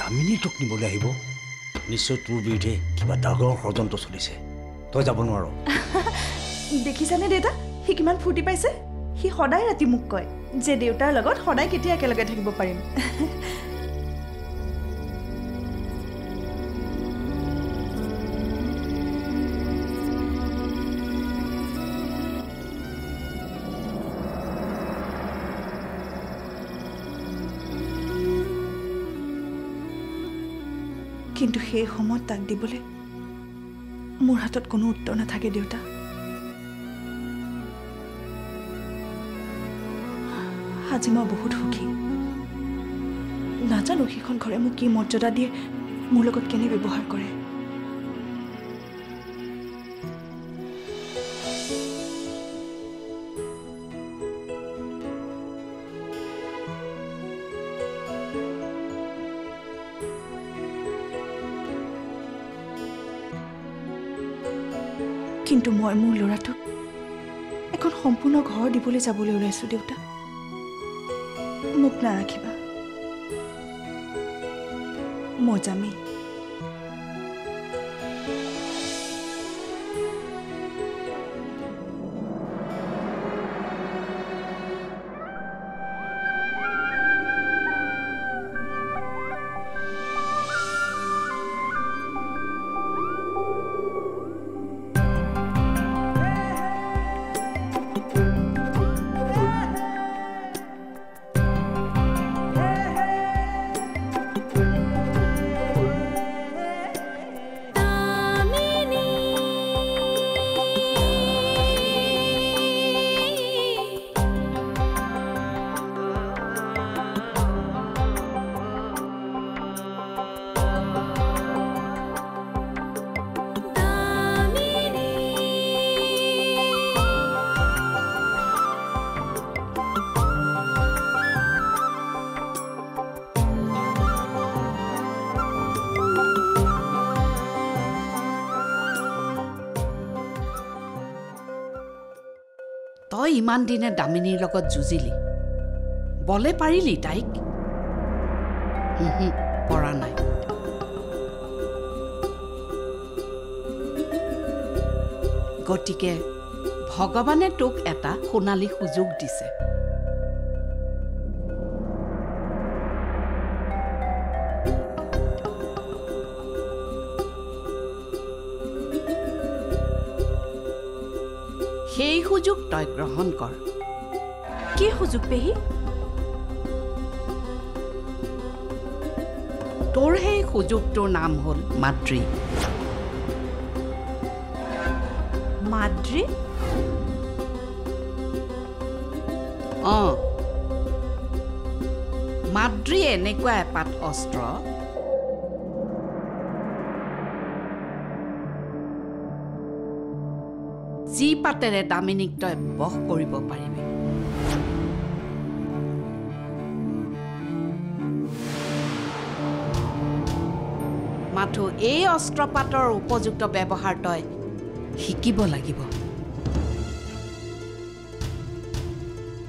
দামিনী তোক নিবলৈ আহিব নিশ্চয় তোৰ বিৰুদ্ধে কিবা ডাঙৰ ষড়যন্ত্ৰ চলিছে তই যাব নোৱাৰ দেখিছানে দেউতা সি কিমান ফূৰ্তি পাইছে সি সদায় ৰাতি মোক কয় যে দেউতাৰ লগত সদায় কেতিয়া একেলগে থাকিব পাৰিম কিন্তু সেই সময়ত তাক দিবলৈ মোৰ হাতত কোনো উত্তৰ নাথাকে দেউতা আজি মই বহুত সুখী নাজানো সেইখন ঘৰে মোক কি মৰ্যাদা দিয়ে মোৰ লগত কেনে ব্যৱহাৰ কৰে কিন্তু মই মোৰ ল'ৰাটোক এখন সম্পূৰ্ণ ঘৰ দিবলৈ যাবলৈ ওলাইছো দেউতা মোক নাৰাখিবা মই যামেই তই ইমান দিনে দামিনীৰ লগত যুঁজিলি বলে পাৰিলি তাইক পৰা নাই গতিকে ভগৱানে তোক এটা সোণালী সুযোগ দিছে সেই সুযোগ তই গ্ৰহণ কৰ কি সুযোগ পেহী তোৰ সেই সুযোগটোৰ নাম হ'ল মাদ্ৰী মাদ্ৰী মাদ্ৰী এনেকুৱা এপাত অস্ত্ৰ যি পাতেৰে দামিনীক তই বশ কৰিব পাৰিবি মাথো এই অস্ত্ৰপাতৰ উপযুক্ত ব্যৱহাৰ তই শিকিব লাগিব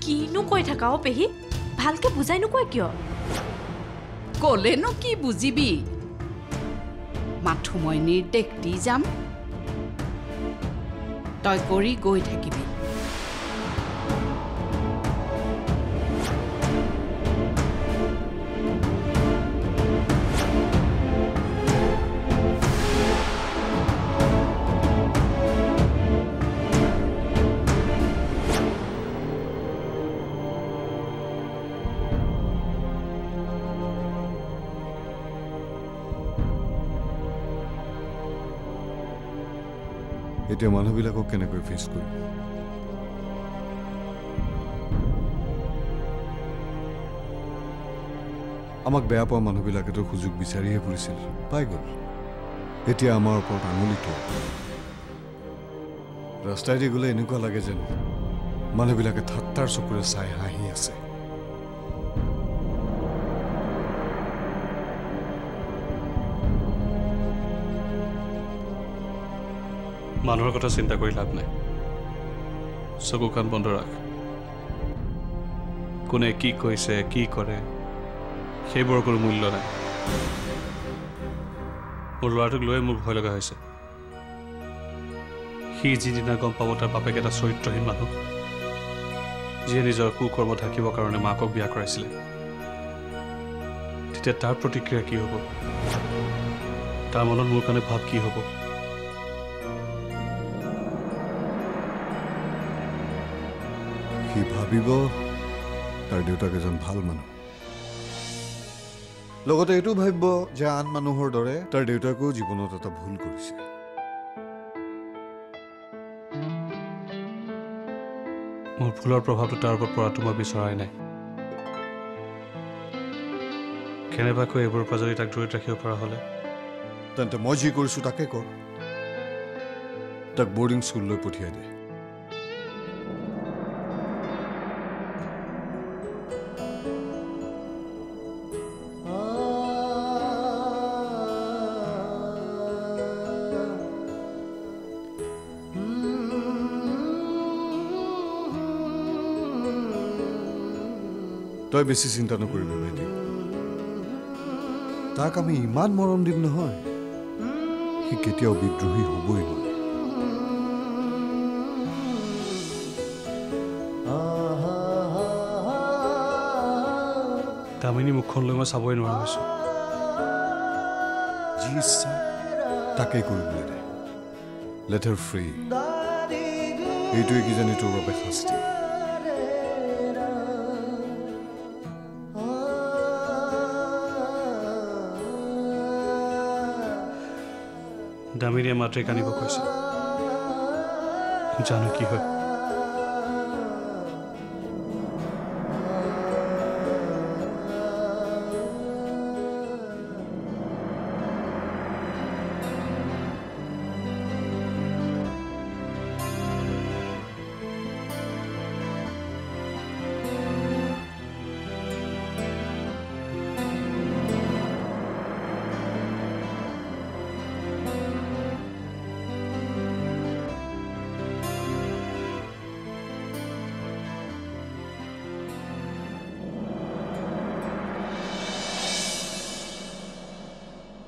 কিনো কৈ থাকা অ পেহী ভালকে বুজাই নকয় কিয় ক'লেনো কি বুজিবি মাথো মই নিৰ্দেশ দি যাম তই কৰি গৈ থাকিবি এতিয়া মানুহবিলাকক কেনেকৈ ফেচ কৰিম আমাক বেয়া পোৱা মানুহবিলাকেতো সুযোগ বিচাৰিহে ফুৰিছিল পাই গ'ল এতিয়া আমাৰ ওপৰত আঙুলিটো ৰাস্তাইদি গ'লে এনেকুৱা লাগে যেন মানুহবিলাকে ঠাট্টাৰ চকুৰে চাই হাঁহি আছে মানুহৰ কথা চিন্তা কৰি লাভ নাই চকু কাণ বন্ধ ৰাখ কোনে কি কৈছে কি কৰে সেইবোৰৰ কোনো মূল্য নাই মোৰ ল'ৰাটোক লৈয়ে মোৰ ভয় লগা হৈছে সি যিদিনা গম পাব তাৰ বাপেক এটা চৰিত্ৰহীন মানুহ যিয়ে নিজৰ কুকৰ্ম ঢাকিবৰ কাৰণে মাকক বিয়া কৰাইছিলে তেতিয়া তাৰ প্ৰতিক্ৰিয়া কি হ'ব তাৰ মনত মোৰ কাৰণে ভাৱ কি হ'ব সি ভাবিব তাৰ দেউতাক এজন ভাল মানুহ লগতে এইটো ভাবিব যে আন মানুহৰ দৰে তাৰ দেউতাকেও জীৱনত এটা ভুল কৰিছে মোৰ ভুলৰ প্ৰভাৱটো তাৰ ওপৰত পৰাটো মই বিচৰাই নাই কেনেবাকৈ এইবোৰৰ পৰা যদি তাক দূৰত ৰাখিব পৰা হ'লে তেন্তে মই যি কৰিছোঁ তাকে কৰ তাক বৰ্ডিং স্কুললৈ পঠিয়াই দে তই বেছি চিন্তা নকৰিবি ভাইটি তাক আমি ইমান মৰম দিম নহয় সি কেতিয়াও বিদ্ৰোহী হ'বই নোৱাৰে দামিনী মুখখন লৈ মই চাবই নোৱাৰা হৈছোঁ যি ইচ্ছা তাকেই কৰিবলৈ দে লেট হাৰ ফ্ৰী এইটোৱে কিজানি তোৰ বাবে শাস্তি দামিনীয়ে মাতৃক আনিব কৈছে জানো কি হয়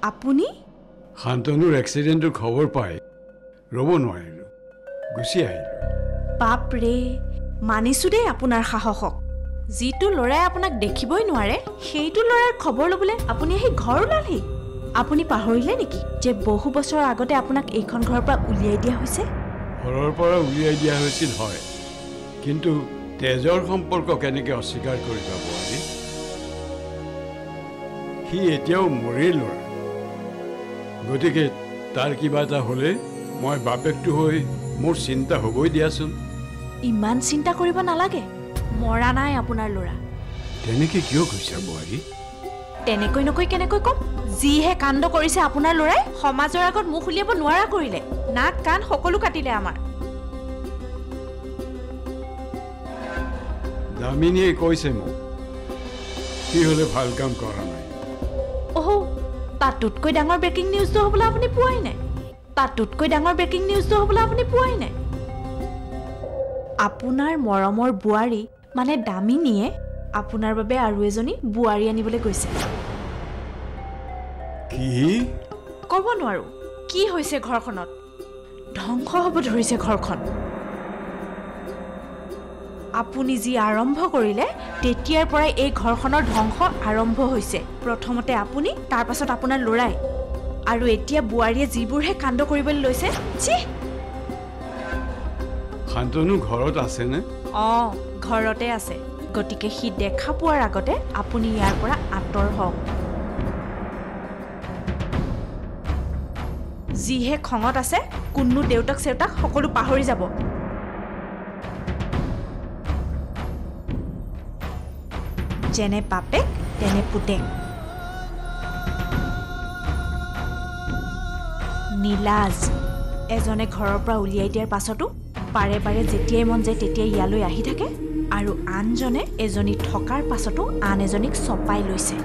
আপুনি শান্তনুৰ এক্সিডেণ্টৰ খবৰ পাই ৰ'ব নোৱাৰিলোঁ গুচি আহিলোঁ বাপৰে মানিছোঁ দেই আপোনাৰ সাহসক যিটো ল'ৰাই আপোনাক দেখিবই নোৱাৰে সেইটো ল'ৰাৰ খবৰ ল'বলৈ আপুনি আহি ঘৰ ওলালহি আপুনি পাহৰিলে নেকি যে বহু বছৰ আগতে আপোনাক এইখন ঘৰৰ পৰা উলিয়াই দিয়া হৈছে ঘৰৰ পৰা উলিয়াই দিয়া হৈছিল হয় কিন্তু তেজৰ সম্পৰ্ক কেনেকৈ অস্বীকাৰ কৰি পাব আজি সি এতিয়াও মৰে ল'ৰা গতিকে তাৰ কিবা এটা হ'লে মই বাপেকটো হৈ মোৰ চিন্তা হ'বই দিয়াচোন ইমান চিন্তা কৰিব নালাগে মৰা নাই আপোনাৰ ল'ৰা তেনেকৈ কিয় কৈছা বোৱাৰী তেনেকৈ নকৈ কেনেকৈ ক'ম যিহে কাণ্ড কৰিছে আপোনাৰ ল'ৰাই সমাজৰ আগত মুখ উলিয়াব নোৱাৰা কৰিলে নাক কাণ সকলো কাটিলে আমাৰ দামিনীয়ে কৈছে মোক সি হ'লে ভাল কাম কৰা নাই অহ' তাতোতকৈ ডাঙৰ ব্ৰেকিং নিউজটো হ'বলৈ আপুনি পোৱাই নাই তাতোতকৈ ডাঙৰ ব্ৰেকিং নিউজটো হ'বলৈ আপুনি পোৱাই নাই আপোনাৰ মৰমৰ বোৱাৰী মানে দামিনীয়ে আপোনাৰ বাবে আৰু এজনী বোৱাৰী আনিবলৈ গৈছে কি ক'ব নোৱাৰো কি হৈছে ঘৰখনত ধ্বংস হ'ব ধৰিছে ঘৰখন আপুনি যি আৰম্ভ কৰিলে তেতিয়াৰ পৰাই এই ঘৰখনৰ ধ্বংস আৰম্ভ হৈছে প্ৰথমতে আপুনি তাৰ পাছত আপোনাৰ ল'ৰাই আৰু এতিয়া বোৱাৰীয়ে যিবোৰহে কাণ্ড কৰিবলৈ লৈছে ছি শান্তনু ঘৰত আছেনে অঁ ঘৰতে আছে গতিকে সি দেখা পোৱাৰ আগতে আপুনি ইয়াৰ পৰা আঁতৰ হওক যিহে খঙত আছে কোনো দেউতাক চেউতাক সকলো পাহৰি যাব যেনে বাপেক তেনে পুতেক নীলাজ এজনে ঘৰৰ পৰা উলিয়াই দিয়াৰ পাছতো বাৰে বাৰে যেতিয়াই মন যায় তেতিয়াই ইয়ালৈ আহি থাকে আৰু আনজনে এজনী থকাৰ পাছতো আন এজনীক চপাই লৈছে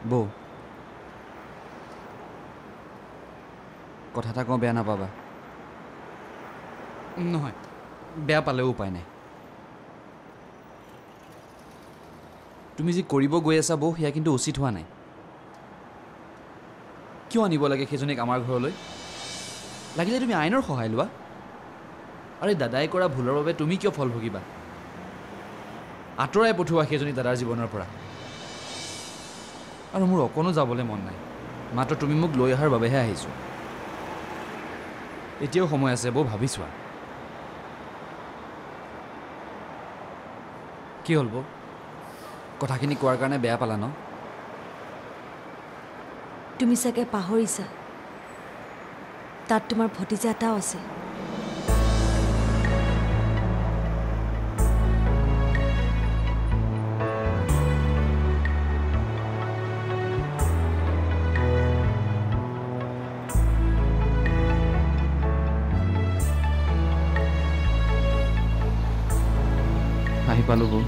বৌ কথা এটা কওঁ বেয়া নাপাবা নহয় বেয়া পালেও উপায় নাই তুমি যি কৰিব গৈ আছা বৌ সেয়া কিন্তু উচিত হোৱা নাই কিয় আনিব লাগে সেইজনীক আমাৰ ঘৰলৈ লাগিলে তুমি আইনৰ সহায় লোৱা আৰে দাদাই কৰা ভুলৰ বাবে তুমি কিয় ফল ভুগিবা আঁতৰাই পঠোৱা সেইজনী দাদাৰ জীৱনৰ পৰা আৰু মোৰ অকণো যাবলৈ মন নাই মাত্ৰ তুমি মোক লৈ অহাৰ বাবেহে আহিছোঁ এতিয়াও সময় আছে বৌ ভাবি চোৱা কি হ'ল বৌ কথাখিনি কোৱাৰ কাৰণে বেয়া পালা ন তুমি চাগে পাহৰিছা তাত তোমাৰ ভতিজা এটাও আছে আহি পালোঁ বৌ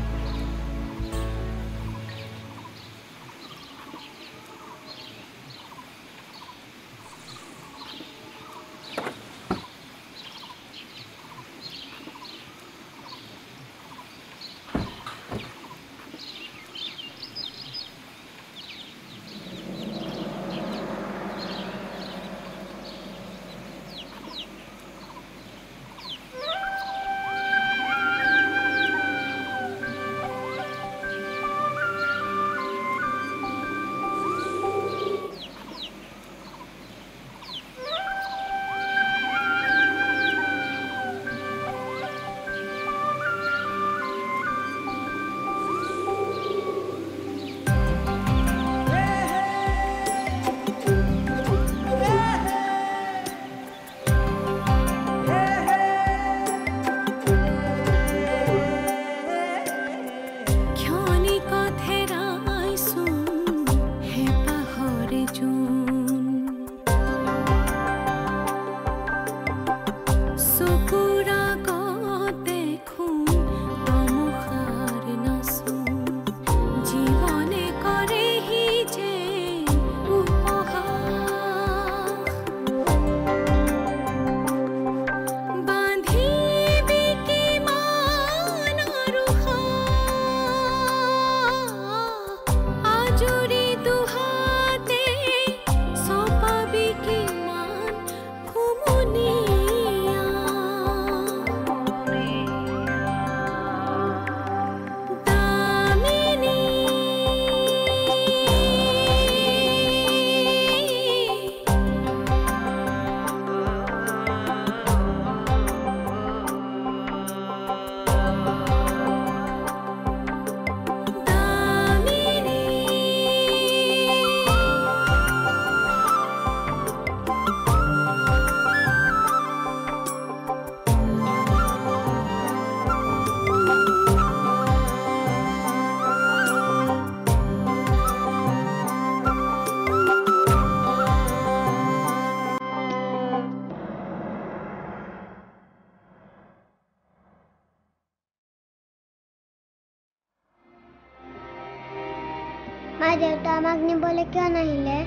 মা দেউতা আমাক নিবলৈ কিয় নাহিলে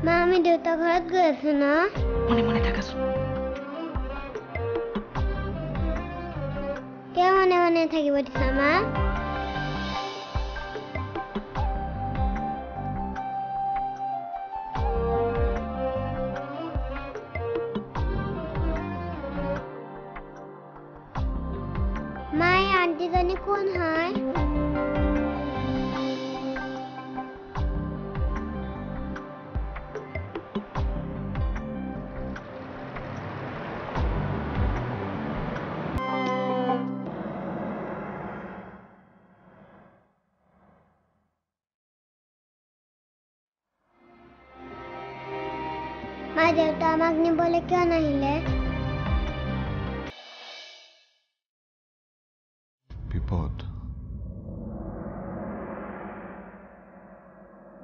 মা আমি দেউতা ঘৰত গৈ আছো ন মনে মনে থাকাচোন কিয় মনে মনে থাকিব দিছা মা মায়ে আন্টিজনী কোন হয় মা দেউতা আমাক নিবলৈ কিয় নাহিলে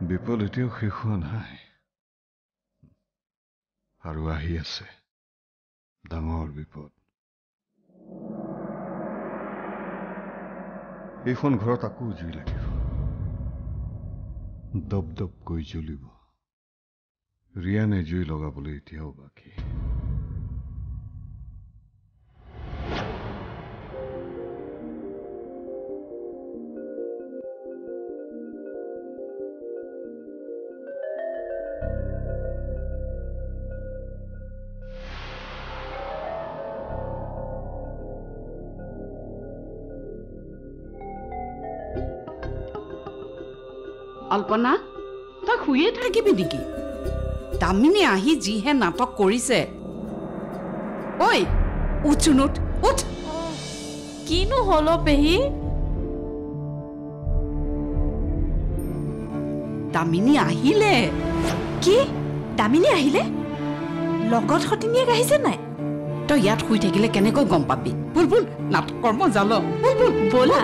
বিপদ এতিয়াও শেষ হোৱা নাই আৰু আহি আছে ডাঙৰ বিপদ এইখন ঘৰত আকৌ জুই লাগিব দপ দপকৈ জ্বলিব ৰিয়ানে জুই লগাবলৈ এতিয়াও বাকী অল্পনা তই শুয়ে থাকিবি নেকি দামিনী আহি যিহে নাটক কৰিছে ঐ উঠচোন উঠ কিনো হল পেহী দামিনী আহিলে কি দামিনী আহিলে লগত সতিনীয়েক আহিছে নাই তই ইয়াত শুই থাকিলে কেনেকৈ গম পাবি বুলবুল নাটকৰ মজা ল বুলবুল ব'লা